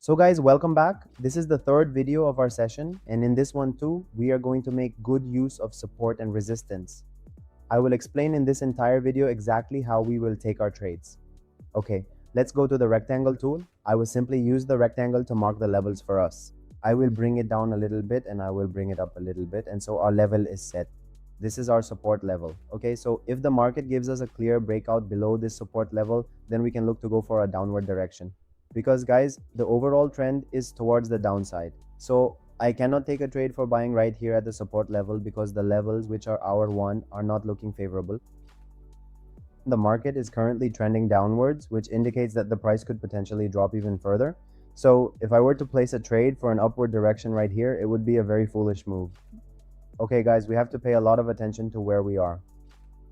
So guys, welcome back. This is the third video of our session, and in this one too, we are going to make good use of support and resistance. I will explain in this entire video exactly how we will take our trades. Okay, let's go to the rectangle tool. I will simply use the rectangle to mark the levels for us. I will bring it down a little bit and I will bring it up a little bit, and so our level is set. This is our support level. Okay, so if the market gives us a clear breakout below this support level, then we can look to go for a downward direction. Because guys, the overall trend is towards the downside. So I cannot take a trade for buying right here at the support level because the levels, which are hour one, are not looking favorable. The market is currently trending downwards, which indicates that the price could potentially drop even further. So if I were to place a trade for an upward direction right here, it would be a very foolish move. Okay guys, we have to pay a lot of attention to where we are.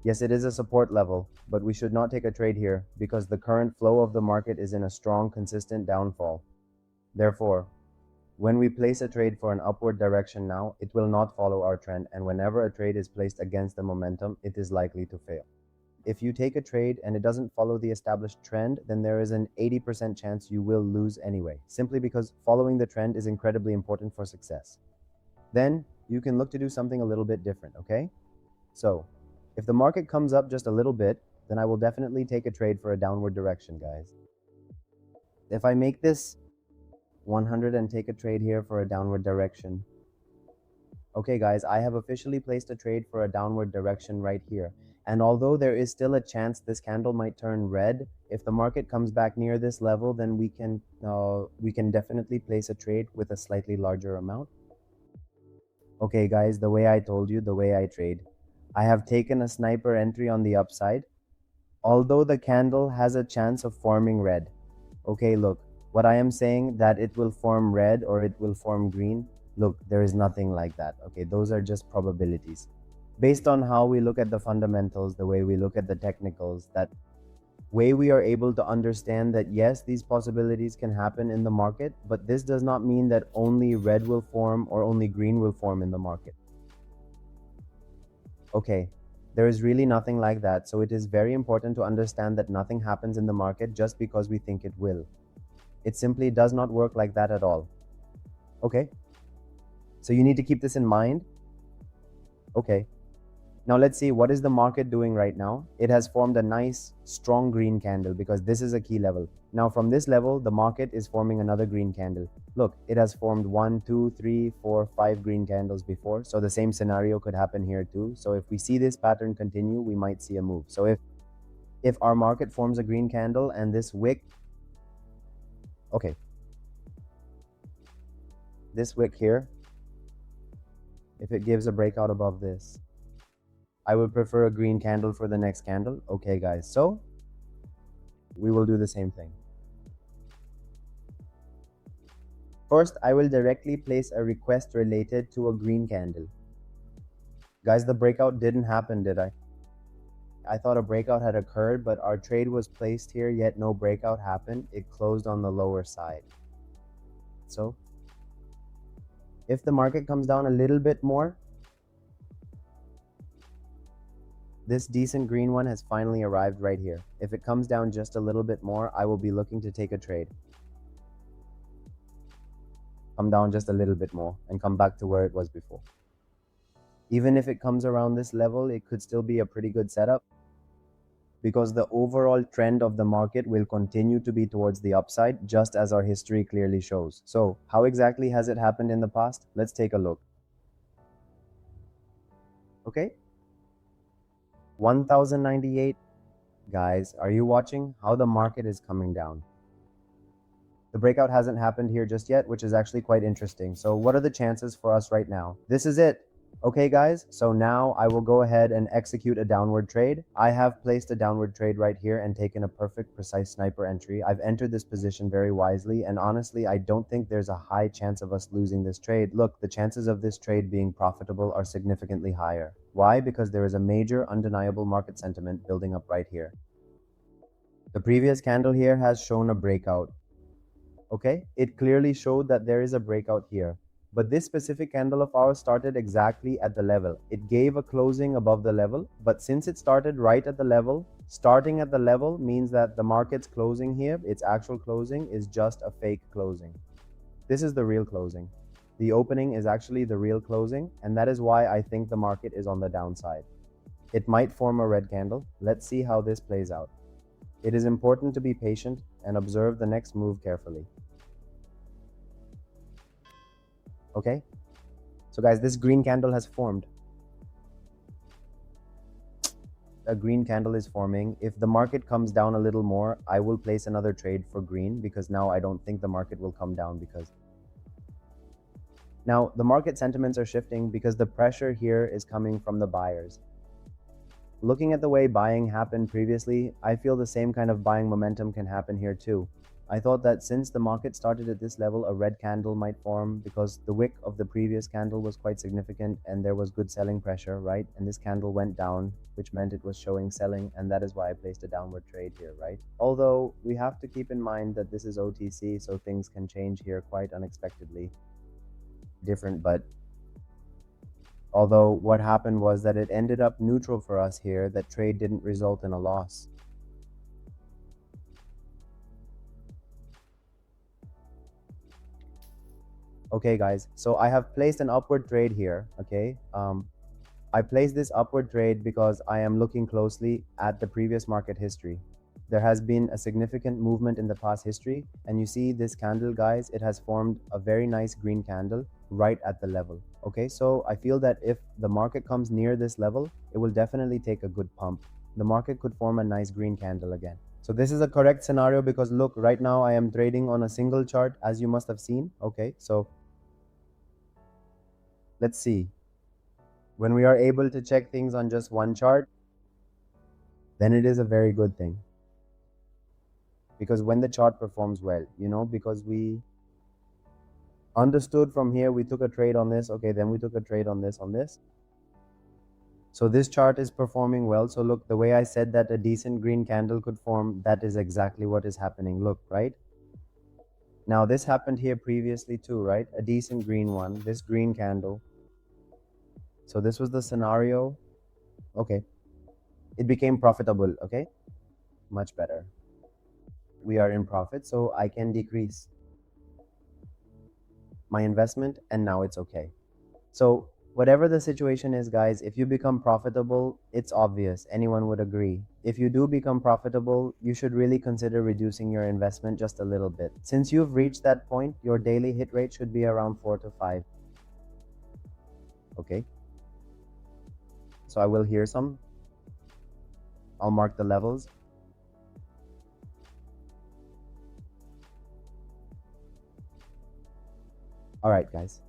Yes, it is a support level, but we should not take a trade here because the current flow of the market is in a strong, consistent downfall. Therefore, when we place a trade for an upward direction now, it will not follow our trend, and whenever a trade is placed against the momentum, it is likely to fail. If you take a trade and it doesn't follow the established trend, then there is an 80% chance you will lose anyway, simply because following the trend is incredibly important for success. Then you can look to do something a little bit different, okay? So, if the market comes up just a little bit, then I will definitely take a trade for a downward direction, guys. If I make this 100 and take a trade here for a downward direction. Okay, guys, I have officially placed a trade for a downward direction right here. And although there is still a chance this candle might turn red, if the market comes back near this level, then we can definitely place a trade with a slightly larger amount. Okay, guys, the way I told you, the way I trade. I have taken a sniper entry on the upside, although the candle has a chance of forming red. Okay, look, what I am saying that it will form red or it will form green, look, there is nothing like that. Okay, those are just probabilities. Based on how we look at the fundamentals, the way we look at the technicals, that way we are able to understand that yes, these possibilities can happen in the market, but this does not mean that only red will form or only green will form in the market. Okay, there is really nothing like that, so it is very important to understand that nothing happens in the market just because we think it will. It simply does not work like that at all. Okay, so you need to keep this in mind. Okay, now let's see what is the market doing right now. It has formed a nice strong green candle because this is a key level. Now from this level, the market is forming another green candle. Look, it has formed 1, 2, 3, 4, 5 green candles before. So the same scenario could happen here too. So if we see this pattern continue, we might see a move. So if our market forms a green candle and this wick, okay, this wick here, if it gives a breakout above this, I would prefer a green candle for the next candle. Okay guys, so we will do the same thing. First, I will directly place a request related to a green candle. Guys, the breakout didn't happen, did I? I thought a breakout had occurred, but our trade was placed here, yet no breakout happened. It closed on the lower side. So, if the market comes down a little bit more, this decent green one has finally arrived right here. If it comes down just a little bit more, I will be looking to take a trade. Come down just a little bit more and come back to where it was before. Even if it comes around this level, it could still be a pretty good setup because the overall trend of the market will continue to be towards the upside, just as our history clearly shows. So, how exactly has it happened in the past? Let's take a look. Okay, 1098. Guys, are you watching how the market is coming down? The breakout hasn't happened here just yet, which is actually quite interesting. So what are the chances for us right now? This is it. Okay guys, so now I will go ahead and execute a downward trade. I have placed a downward trade right here and taken a perfect precise sniper entry. I've entered this position very wisely, and honestly, I don't think there's a high chance of us losing this trade. Look, the chances of this trade being profitable are significantly higher. Why? Because there is a major undeniable market sentiment building up right here. The previous candle here has shown a breakout. Okay, it clearly showed that there is a breakout here. But this specific candle of ours started exactly at the level. It gave a closing above the level, but since it started right at the level, starting at the level means that the market's closing here, its actual closing, is just a fake closing. This is the real closing. The opening is actually the real closing, and that is why I think the market is on the downside. It might form a red candle. Let's see how this plays out. It is important to be patient and observe the next move carefully. Okay? So guys, this green candle has formed. A green candle is forming. If the market comes down a little more, I will place another trade for green because now I don't think the market will come down because now the market sentiments are shifting because the pressure here is coming from the buyers. Looking at the way buying happened previously, I feel the same kind of buying momentum can happen here too. I thought that since the market started at this level, a red candle might form because the wick of the previous candle was quite significant and there was good selling pressure, right? And this candle went down, which meant it was showing selling, and that is why I placed a downward trade here, right? Although we have to keep in mind that this is OTC, so things can change here quite unexpectedly. Different, but although what happened was that it ended up neutral for us here, that trade didn't result in a loss. Okay guys, so I have placed an upward trade here, okay? I placed this upward trade because I am looking closely at the previous market history. There has been a significant movement in the past history, and you see this candle guys, it has formed a very nice green candle right at the level. Okay, so I feel that if the market comes near this level, it will definitely take a good pump. The market could form a nice green candle again. So this is a correct scenario because look, right now I am trading on a single chart as you must have seen. Okay, so let's see. When we are able to check things on just one chart, then it is a very good thing. Because when the chart performs well, because we understood from here, we took a trade on this, okay, then we took a trade on this. So this chart is performing well. So look, the way I said that a decent green candle could form, that is exactly what is happening. Look, right? Now this happened here previously too, right? A decent green one, this green candle. So this was the scenario. Okay. It became profitable, okay? Much better. We are in profit, so I can decrease my investment and now it's okay. So whatever the situation is, guys, if you become profitable, it's obvious. Anyone would agree. If you do become profitable, you should really consider reducing your investment just a little bit. Since you've reached that point, your daily hit rate should be around 4 to 5. Okay. So I will hear some. I'll mark the levels. All right, guys.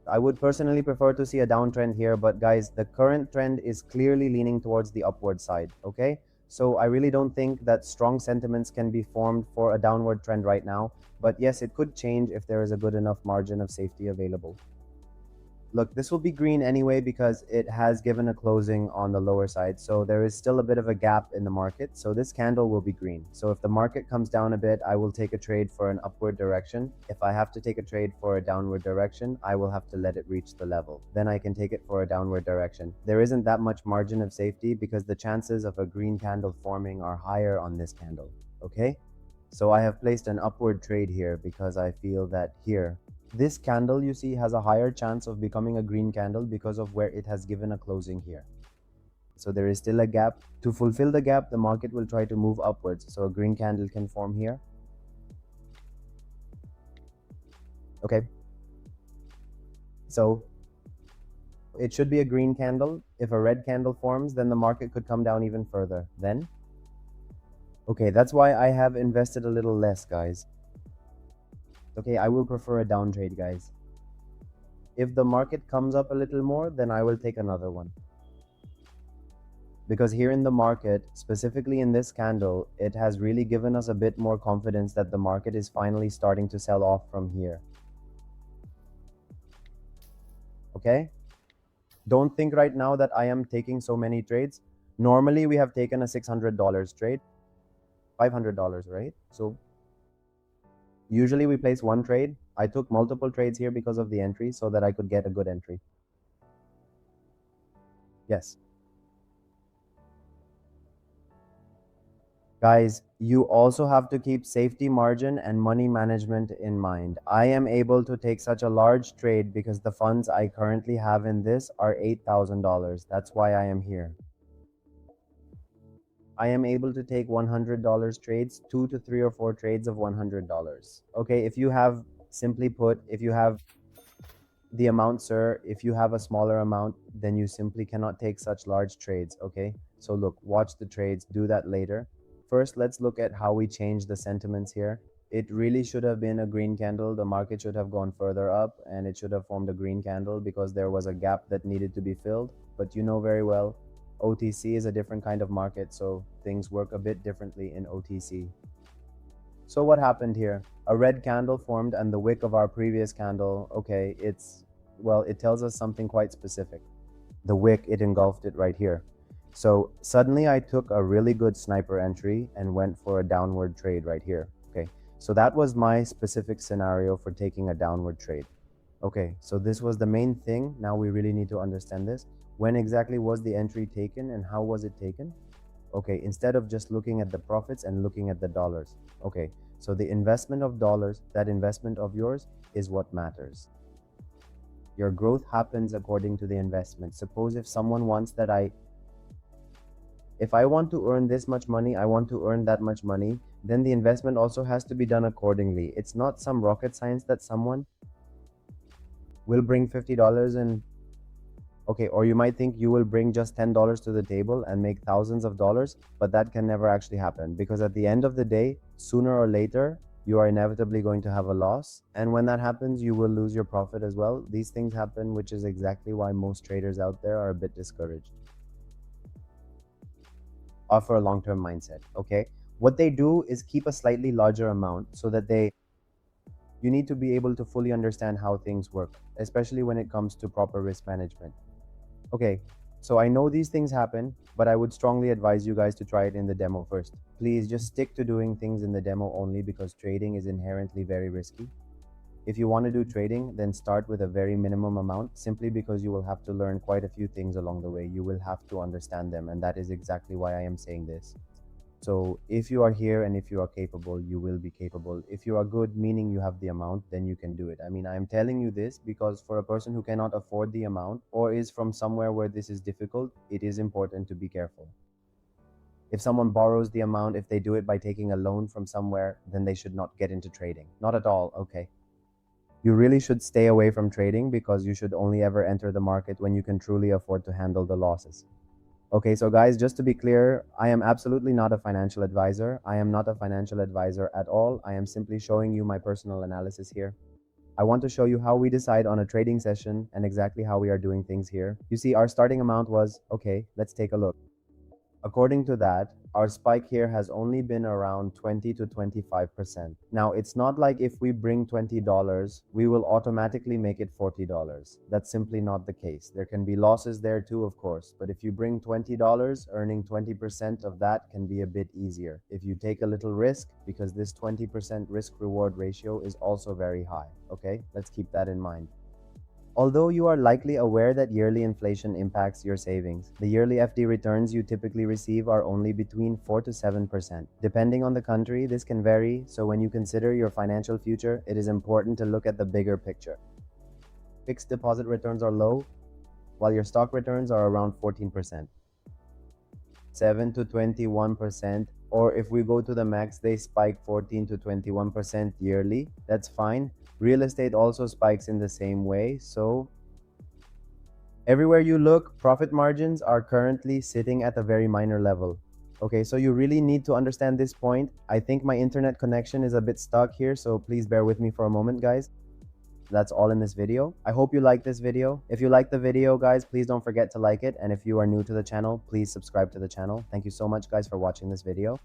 I would personally prefer to see a downtrend here, but guys, the current trend is clearly leaning towards the upward side, okay? So I really don't think that strong sentiments can be formed for a downward trend right now, but yes, it could change if there is a good enough margin of safety available. Look, this will be green anyway because it has given a closing on the lower side. So there is still a bit of a gap in the market. So this candle will be green. So if the market comes down a bit, I will take a trade for an upward direction. If I have to take a trade for a downward direction, I will have to let it reach the level. Then I can take it for a downward direction. There isn't that much margin of safety because the chances of a green candle forming are higher on this candle. Okay? So I have placed an upward trade here because I feel that here, this candle you see has a higher chance of becoming a green candle because of where it has given a closing here. So there is still a gap. To fulfill the gap, the market will try to move upwards. So a green candle can form here. Okay. So it should be a green candle. If a red candle forms, then the market could come down even further. Then, okay, that's why I have invested a little less, guys. Okay, I will prefer a down trade, guys. If the market comes up a little more, then I will take another one. Because here in the market, specifically in this candle, it has really given us a bit more confidence that the market is finally starting to sell off from here. Okay? Don't think right now that I am taking so many trades. Normally, we have taken a $600 trade, $500, right? So usually we place one trade. I took multiple trades here because of the entry so that I could get a good entry. Yes. Guys, you also have to keep safety margin and money management in mind. I am able to take such a large trade because the funds I currently have in this are $8,000. That's why I am here. I am able to take $100 trades, 2 to 3 or 4 trades of $100. Okay, if you have, simply put, if you have the amount, sir, if you have a smaller amount, then you simply cannot take such large trades. Okay, so look, watch the trades, do that later. First, let's look at how we change the sentiments here. It really should have been a green candle. The market should have gone further up and it should have formed a green candle because there was a gap that needed to be filled. But you know very well, OTC is a different kind of market, so things work a bit differently in OTC. So what happened here? A red candle formed and the wick of our previous candle, okay, it tells us something quite specific. The wick, it engulfed it right here. So suddenly I took a really good sniper entry and went for a downward trade right here. Okay, so that was my specific scenario for taking a downward trade. Okay, so this was the main thing. Now we really need to understand this. When exactly was the entry taken and how was it taken? Okay, instead of just looking at the profits and looking at the dollars. Okay, so the investment of dollars, that investment of yours is what matters. Your growth happens according to the investment. Suppose if someone wants that if I want to earn this much money, I want to earn that much money, then the investment also has to be done accordingly. It's not some rocket science that someone will bring $50 and okay, or you might think you will bring just $10 to the table and make thousands of dollars, but that can never actually happen because at the end of the day, sooner or later, you are inevitably going to have a loss. And when that happens, you will lose your profit as well. These things happen, which is exactly why most traders out there are a bit discouraged. Offer a long-term mindset, okay? What they do is keep a slightly larger amount so that you need to be able to fully understand how things work, especially when it comes to proper risk management. Okay, so I know these things happen, but I would strongly advise you guys to try it in the demo first. Please just stick to doing things in the demo only because trading is inherently very risky. If you want to do trading, then start with a very minimum amount simply because you will have to learn quite a few things along the way. You will have to understand them, and that is exactly why I am saying this. So if you are here and if you are capable, you will be capable. If you are good, meaning you have the amount, then you can do it. I mean, I am telling you this because for a person who cannot afford the amount or is from somewhere where this is difficult, it is important to be careful. If someone borrows the amount, if they do it by taking a loan from somewhere, then they should not get into trading. Not at all, okay? You really should stay away from trading because you should only ever enter the market when you can truly afford to handle the losses. Okay, so guys, just to be clear, I am absolutely not a financial advisor. I am not a financial advisor at all. I am simply showing you my personal analysis here. I want to show you how we decide on a trading session and exactly how we are doing things here. You see, our starting amount was, okay, let's take a look. According to that, our spike here has only been around 20 to 25%. Now, it's not like if we bring $20, we will automatically make it $40. That's simply not the case. There can be losses there too, of course, but if you bring $20, earning 20% of that can be a bit easier. If you take a little risk, because this 20% risk-reward ratio is also very high, okay? Let's keep that in mind. Although you are likely aware that yearly inflation impacts your savings, the yearly FD returns you typically receive are only between 4 to 7%. Depending on the country, this can vary, so when you consider your financial future, it is important to look at the bigger picture. Fixed deposit returns are low, while your stock returns are around 14%. 7 to 21%, or if we go to the max, they spike 14 to 21% yearly. That's fine. Real estate also spikes in the same way. So everywhere you look, profit margins are currently sitting at a very minor level. Okay, so you really need to understand this point. I think my internet connection is a bit stuck here, so please bear with me for a moment, guys. That's all in this video. I hope you like this video. If you like the video, guys, please don't forget to like it. And if you are new to the channel, please subscribe to the channel. Thank you so much, guys, for watching this video.